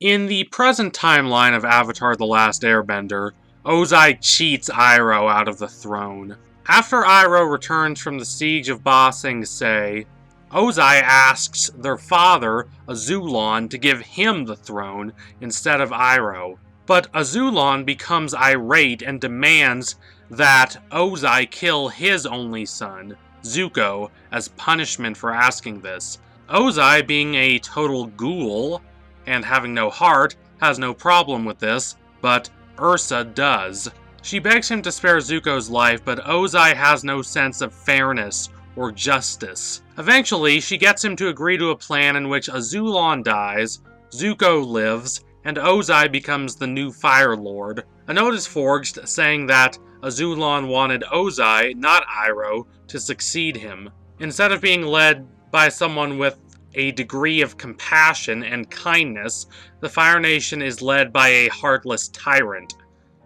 In the present timeline of Avatar The Last Airbender, Ozai cheats Iroh out of the throne. After Iroh returns from the siege of Ba Sing Se, Ozai asks their father, Azulon, to give him the throne instead of Iroh. But Azulon becomes irate and demands that Ozai kill his only son, Zuko, as punishment for asking this. Ozai, being a total ghoul and having no heart, has no problem with this, but Ursa does. She begs him to spare Zuko's life, but Ozai has no sense of fairness or justice. Eventually, she gets him to agree to a plan in which Azulon dies, Zuko lives, and Ozai becomes the new Firelord. A note is forged saying that Azulon wanted Ozai, not Iroh, to succeed him. Instead of being led by someone with a degree of compassion and kindness, the Fire Nation is led by a heartless tyrant.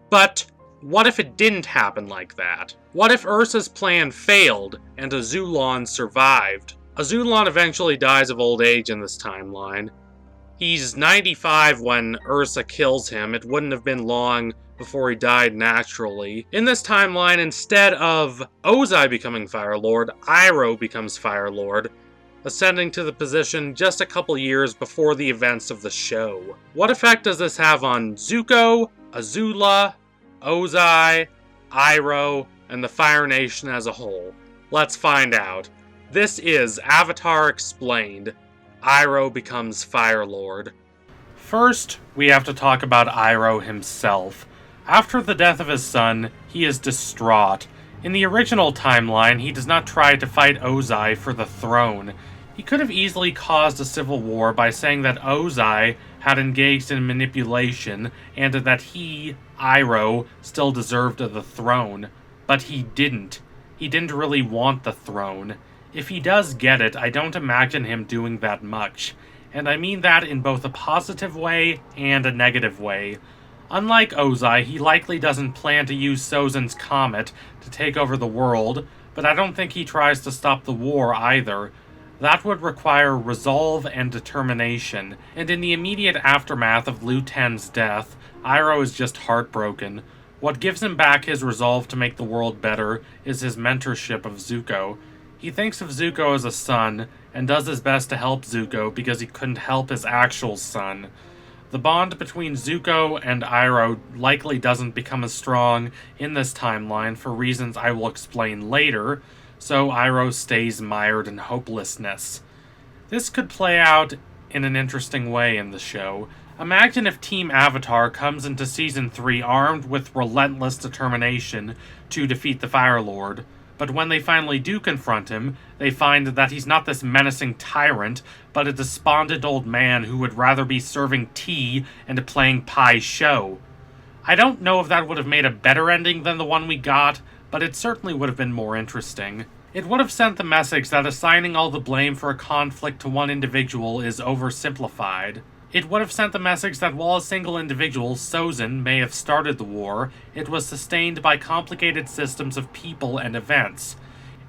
But what if it didn't happen like that? What if Ursa's plan failed and Azulon survived? Azulon eventually dies of old age in this timeline. He's 95 when Ursa kills him. It wouldn't have been long before he died naturally. In this timeline, instead of Ozai becoming Firelord, Iroh becomes Firelord, ascending to the position just a couple years before the events of the show. What effect does this have on Zuko, Azula, Ozai, Iroh, and the Fire Nation as a whole? Let's find out. This is Avatar Explained. Iroh becomes Firelord. First, we have to talk about Iroh himself. After the death of his son, he is distraught. In the original timeline, he does not try to fight Ozai for the throne. He could have easily caused a civil war by saying that Ozai had engaged in manipulation and that he, Iroh, still deserved the throne. But he didn't. He didn't really want the throne. If he does get it, I don't imagine him doing that much. And I mean that in both a positive way and a negative way. Unlike Ozai, he likely doesn't plan to use Sozin's comet to take over the world, but I don't think he tries to stop the war either. That would require resolve and determination, and in the immediate aftermath of Liu Ten's death, Iroh is just heartbroken. What gives him back his resolve to make the world better is his mentorship of Zuko. He thinks of Zuko as a son, and does his best to help Zuko because he couldn't help his actual son. The bond between Zuko and Iroh likely doesn't become as strong in this timeline for reasons I will explain later, so Iroh stays mired in hopelessness. This could play out in an interesting way in the show. Imagine if Team Avatar comes into Season 3 armed with relentless determination to defeat the Firelord, but when they finally do confront him, they find that he's not this menacing tyrant, but a despondent old man who would rather be serving tea and playing Pai Sho. I don't know if that would have made a better ending than the one we got, but it certainly would have been more interesting. It would have sent the message that assigning all the blame for a conflict to one individual is oversimplified. It would have sent the message that while a single individual, Sozin, may have started the war, it was sustained by complicated systems of people and events.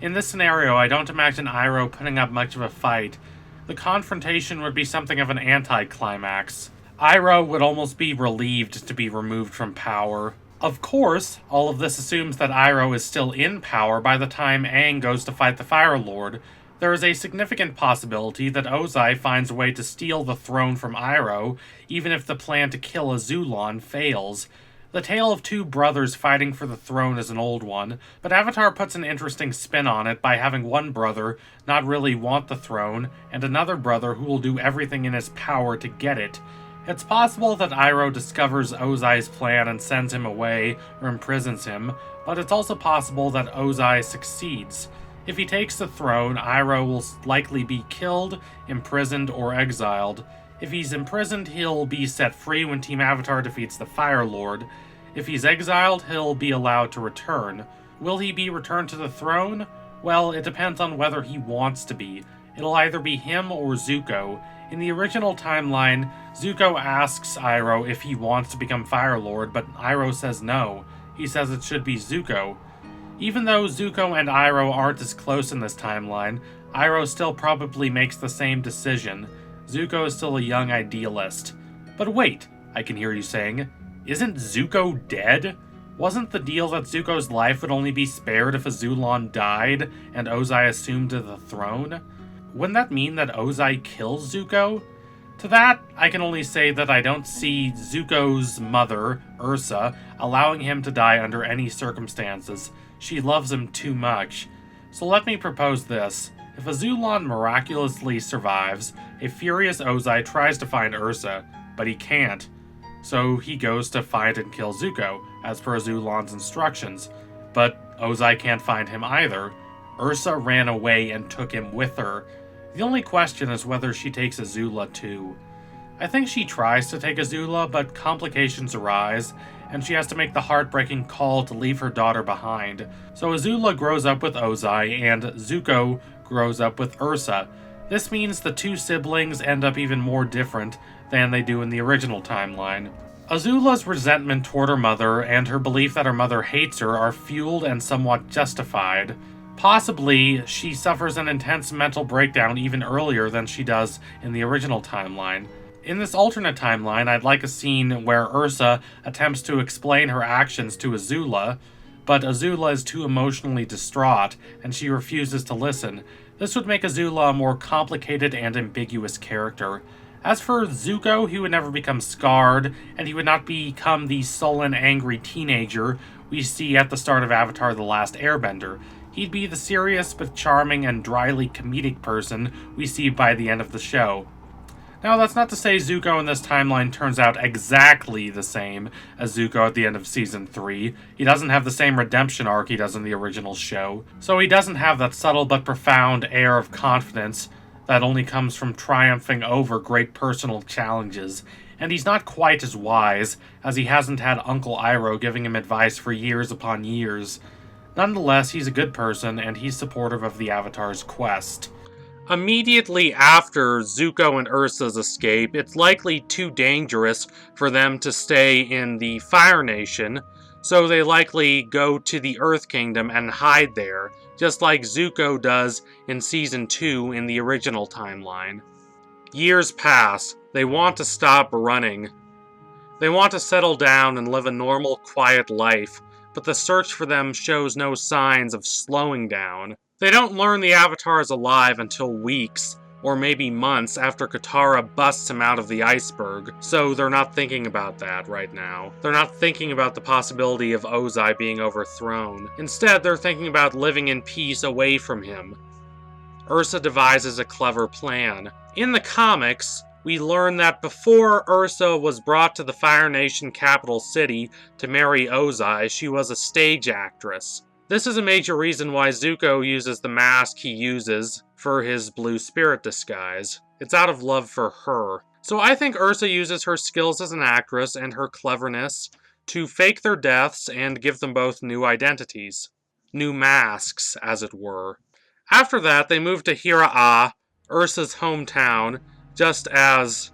In this scenario, I don't imagine Iroh putting up much of a fight. The confrontation would be something of an anticlimax. Iroh would almost be relieved to be removed from power. Of course, all of this assumes that Iroh is still in power by the time Aang goes to fight the Firelord. There is a significant possibility that Ozai finds a way to steal the throne from Iroh, even if the plan to kill Azulon fails. The tale of two brothers fighting for the throne is an old one, but Avatar puts an interesting spin on it by having one brother not really want the throne, and another brother who will do everything in his power to get it. It's possible that Iroh discovers Ozai's plan and sends him away or imprisons him, but it's also possible that Ozai succeeds. If he takes the throne, Iroh will likely be killed, imprisoned, or exiled. If he's imprisoned, he'll be set free when Team Avatar defeats the Firelord. If he's exiled, he'll be allowed to return. Will he be returned to the throne? Well, it depends on whether he wants to be. It'll either be him or Zuko. In the original timeline, Zuko asks Iroh if he wants to become Firelord, but Iroh says no. He says it should be Zuko. Even though Zuko and Iroh aren't as close in this timeline, Iroh still probably makes the same decision. Zuko is still a young idealist. But wait, I can hear you saying, isn't Zuko dead? Wasn't the deal that Zuko's life would only be spared if Azulon died and Ozai assumed the throne? Wouldn't that mean that Ozai kills Zuko? To that, I can only say that I don't see Zuko's mother, Ursa, allowing him to die under any circumstances. She loves him too much. So let me propose this. If Azulon miraculously survives, a furious Ozai tries to find Ursa, but he can't. So he goes to find and kill Zuko, as per Azulon's instructions. But Ozai can't find him either. Ursa ran away and took him with her. The only question is whether she takes Azula too. I think she tries to take Azula, but complications arise, and she has to make the heartbreaking call to leave her daughter behind. So Azula grows up with Ozai, and Zuko grows up with Ursa. This means the two siblings end up even more different than they do in the original timeline. Azula's resentment toward her mother and her belief that her mother hates her are fueled and somewhat justified. Possibly, she suffers an intense mental breakdown even earlier than she does in the original timeline. In this alternate timeline, I'd like a scene where Ursa attempts to explain her actions to Azula, but Azula is too emotionally distraught, and she refuses to listen. This would make Azula a more complicated and ambiguous character. As for Zuko, he would never become scarred, and he would not become the sullen, angry teenager we see at the start of Avatar: The Last Airbender. He'd be the serious but charming and dryly comedic person we see by the end of the show. Now, that's not to say Zuko in this timeline turns out exactly the same as Zuko at the end of Season 3. He doesn't have the same redemption arc he does in the original show, so he doesn't have that subtle but profound air of confidence that only comes from triumphing over great personal challenges, and he's not quite as wise, as he hasn't had Uncle Iroh giving him advice for years upon years. Nonetheless, he's a good person, and he's supportive of the Avatar's quest. Immediately after Zuko and Ursa's escape, it's likely too dangerous for them to stay in the Fire Nation, so they likely go to the Earth Kingdom and hide there, just like Zuko does in Season 2 in the original timeline. Years pass. They want to stop running. They want to settle down and live a normal, quiet life, but the search for them shows no signs of slowing down. They don't learn the Avatar is alive until weeks, or maybe months after Katara busts him out of the iceberg, so they're not thinking about that right now. They're not thinking about the possibility of Ozai being overthrown. Instead, they're thinking about living in peace away from him. Ursa devises a clever plan. In the comics, we learn that before Ursa was brought to the Fire Nation capital city to marry Ozai, she was a stage actress. This is a major reason why Zuko uses the mask he uses for his blue spirit disguise. It's out of love for her. So I think Ursa uses her skills as an actress and her cleverness to fake their deaths and give them both new identities. New masks, as it were. After that, they move to Hira'a, Ursa's hometown, just as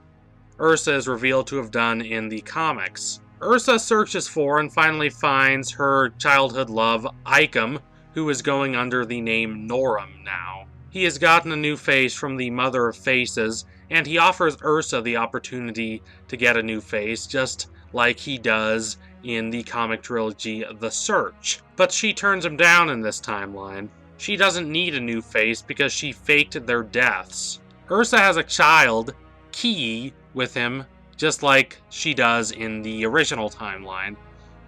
Ursa is revealed to have done in the comics. Ursa searches for and finally finds her childhood love, Ikem, who is going under the name Noram now. He has gotten a new face from the Mother of Faces, and he offers Ursa the opportunity to get a new face, just like he does in the comic trilogy The Search. But she turns him down in this timeline. She doesn't need a new face because she faked their deaths. Ursa has a child, Ki, with him, just like she does in the original timeline.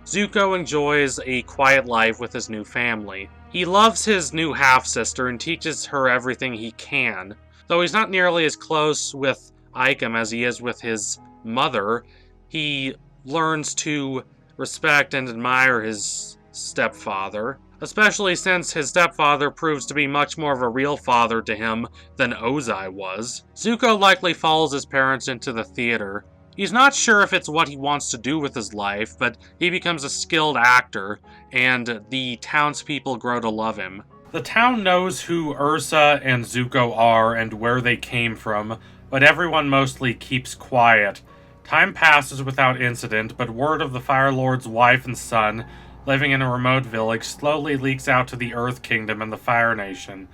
Zuko enjoys a quiet life with his new family. He loves his new half-sister and teaches her everything he can. Though he's not nearly as close with Ikem as he is with his mother, he learns to respect and admire his stepfather, especially since his stepfather proves to be much more of a real father to him than Ozai was. Zuko likely follows his parents into the theater. He's not sure if it's what he wants to do with his life, but he becomes a skilled actor, and the townspeople grow to love him. The town knows who Ursa and Zuko are and where they came from, but everyone mostly keeps quiet. Time passes without incident, but word of the Firelord's wife and son living in a remote village slowly leaks out to the Earth Kingdom and the Fire Nation.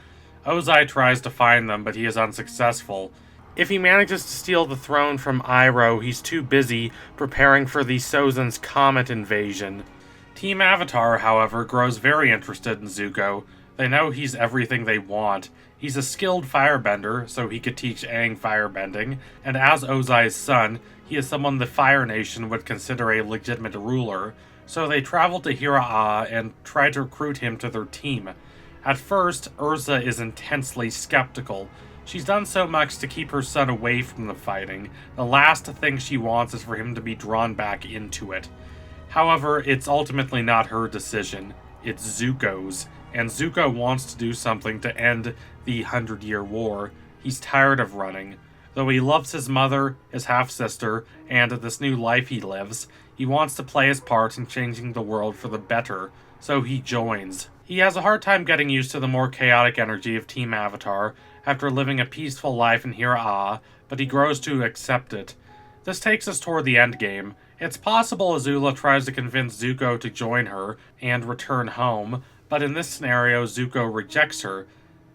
Ozai tries to find them, but he is unsuccessful. If he manages to steal the throne from Iroh, he's too busy preparing for the Sozin's comet invasion. Team Avatar, however, grows very interested in Zuko. They know he's everything they want. He's a skilled firebender, so he could teach Aang firebending, and as Ozai's son, he is someone the Fire Nation would consider a legitimate ruler, so they travel to Hira'a and try to recruit him to their team. At first, Ursa is intensely skeptical. She's done so much to keep her son away from the fighting. The last thing she wants is for him to be drawn back into it. However, it's ultimately not her decision. It's Zuko's, and Zuko wants to do something to end the 100-Year War. He's tired of running. Though he loves his mother, his half-sister, and this new life he lives, he wants to play his part in changing the world for the better, so he joins. He has a hard time getting used to the more chaotic energy of Team Avatar after living a peaceful life in Hira'a, but he grows to accept it. This takes us toward the endgame. It's possible Azula tries to convince Zuko to join her and return home, but in this scenario, Zuko rejects her.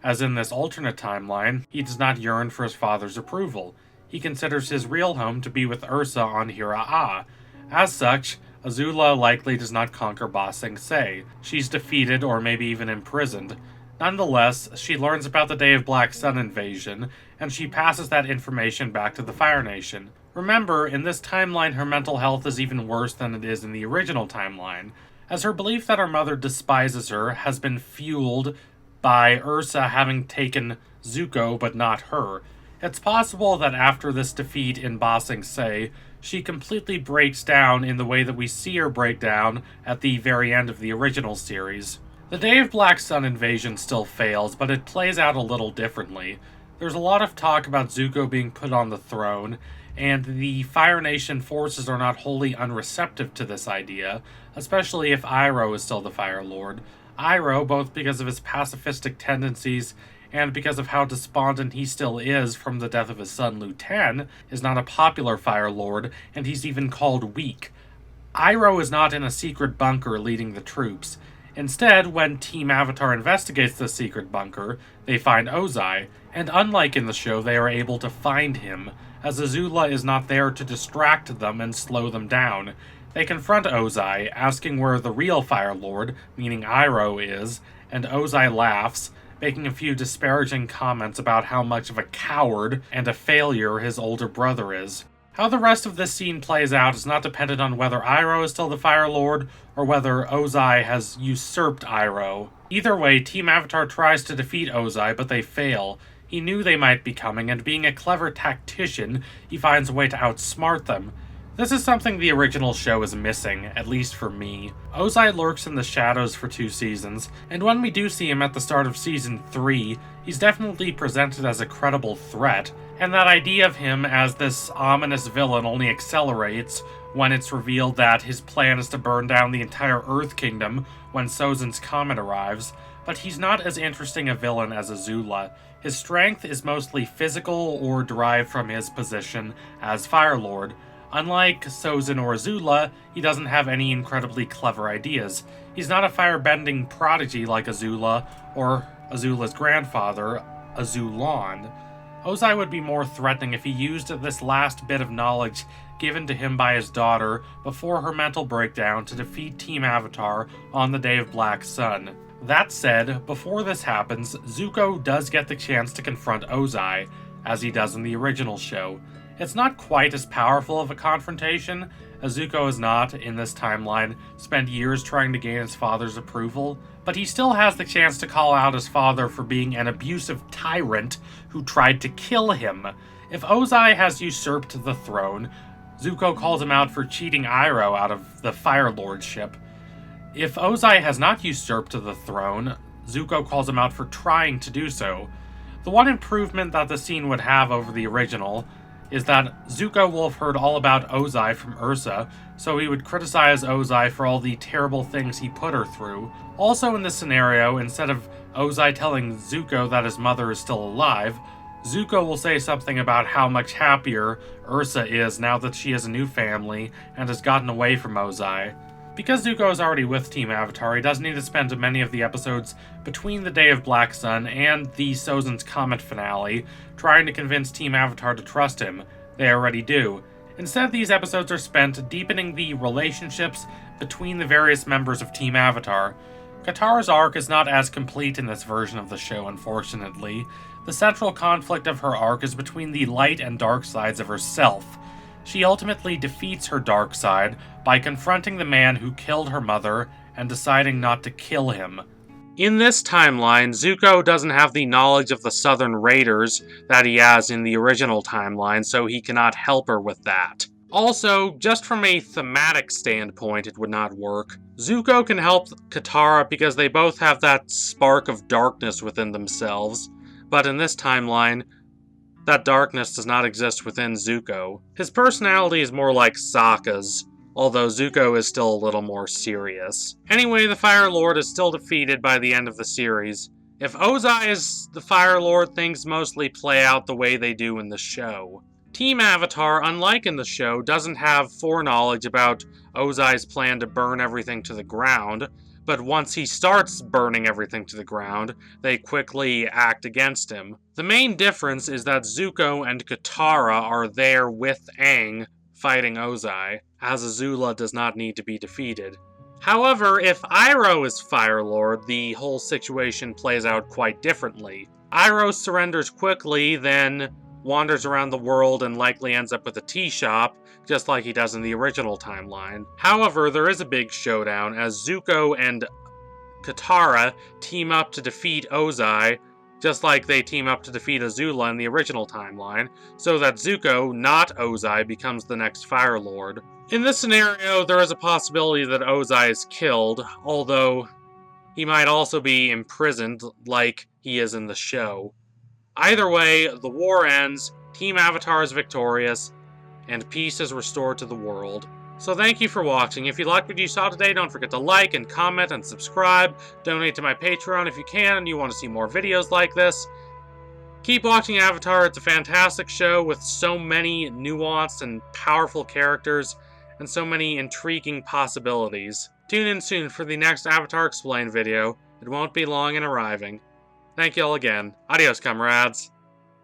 As in this alternate timeline, he does not yearn for his father's approval. He considers his real home to be with Ursa on Hira'a. As such, Azula likely does not conquer Ba Sing Se. She's defeated or maybe even imprisoned. Nonetheless, she learns about the Day of Black Sun invasion, and she passes that information back to the Fire Nation. Remember, in this timeline her mental health is even worse than it is in the original timeline, as her belief that her mother despises her has been fueled by Ursa having taken Zuko but not her. It's possible that after this defeat in Ba Sing Se, she completely breaks down in the way that we see her break down at the very end of the original series. The Day of Black Sun invasion still fails, but it plays out a little differently. There's a lot of talk about Zuko being put on the throne, and the Fire Nation forces are not wholly unreceptive to this idea, especially if Iroh is still the Firelord. Iroh, both because of his pacifistic tendencies and because of how despondent he still is from the death of his son Lu Ten, is not a popular Firelord, and he's even called weak. Iroh is not in a secret bunker leading the troops. Instead, when Team Avatar investigates the secret bunker, they find Ozai, and unlike in the show, they are able to find him, as Azula is not there to distract them and slow them down. They confront Ozai, asking where the real Firelord, meaning Iroh, is, and Ozai laughs, making a few disparaging comments about how much of a coward and a failure his older brother is. How the rest of this scene plays out is not dependent on whether Iroh is still the Firelord, or whether Ozai has usurped Iroh. Either way, Team Avatar tries to defeat Ozai, but they fail. He knew they might be coming, and being a clever tactician, he finds a way to outsmart them. This is something the original show is missing, at least for me. Ozai lurks in the shadows for 2 seasons, and when we do see him at the start of Season 3, he's definitely presented as a credible threat, and that idea of him as this ominous villain only accelerates when it's revealed that his plan is to burn down the entire Earth Kingdom when Sozin's comet arrives, but he's not as interesting a villain as Azula. His strength is mostly physical or derived from his position as Firelord. Unlike Sozin or Azula, he doesn't have any incredibly clever ideas. He's not a firebending prodigy like Azula or Azula's grandfather, Azulon. Ozai would be more threatening if he used this last bit of knowledge given to him by his daughter before her mental breakdown to defeat Team Avatar on the Day of Black Sun. That said, before this happens, Zuko does get the chance to confront Ozai, as he does in the original show. It's not quite as powerful of a confrontation, as Zuko has not, in this timeline, spent years trying to gain his father's approval, but he still has the chance to call out his father for being an abusive tyrant who tried to kill him. If Ozai has usurped the throne, Zuko calls him out for cheating Iroh out of the Firelordship. If Ozai has not usurped the throne, Zuko calls him out for trying to do so. The one improvement that the scene would have over the original is that Zuko will have heard all about Ozai from Ursa, so he would criticize Ozai for all the terrible things he put her through. Also in this scenario, instead of Ozai telling Zuko that his mother is still alive, Zuko will say something about how much happier Ursa is now that she has a new family and has gotten away from Ozai. Because Zuko is already with Team Avatar, he doesn't need to spend many of the episodes between the Day of Black Sun and the Sozin's Comet finale trying to convince Team Avatar to trust him. They already do. Instead, these episodes are spent deepening the relationships between the various members of Team Avatar. Katara's arc is not as complete in this version of the show, unfortunately. The central conflict of her arc is between the light and dark sides of herself. She ultimately defeats her dark side by confronting the man who killed her mother and deciding not to kill him. In this timeline, Zuko doesn't have the knowledge of the Southern Raiders that he has in the original timeline, so he cannot help her with that. Also, just from a thematic standpoint, it would not work. Zuko can help Katara because they both have that spark of darkness within themselves, but in this timeline, that darkness does not exist within Zuko. His personality is more like Sokka's, although Zuko is still a little more serious. Anyway, the Firelord is still defeated by the end of the series. If Ozai is the Firelord, things mostly play out the way they do in the show. Team Avatar, unlike in the show, doesn't have foreknowledge about Ozai's plan to burn everything to the ground, but once he starts burning everything to the ground, they quickly act against him. The main difference is that Zuko and Katara are there with Aang, fighting Ozai, as Azula does not need to be defeated. However, if Iroh is Firelord, the whole situation plays out quite differently. Iroh surrenders quickly, then wanders around the world and likely ends up with a tea shop, just like he does in the original timeline. However, there is a big showdown as Zuko and Katara team up to defeat Ozai, just like they team up to defeat Azula in the original timeline, so that Zuko, not Ozai, becomes the next Firelord. In this scenario, there is a possibility that Ozai is killed, although he might also be imprisoned like he is in the show. Either way, the war ends, Team Avatar is victorious, and peace is restored to the world. So thank you for watching. If you liked what you saw today, don't forget to like and comment and subscribe. Donate to my Patreon if you can and you want to see more videos like this. Keep watching Avatar. It's a fantastic show with so many nuanced and powerful characters and so many intriguing possibilities. Tune in soon for the next Avatar Explained video. It won't be long in arriving. Thank you all again. Adios, comrades.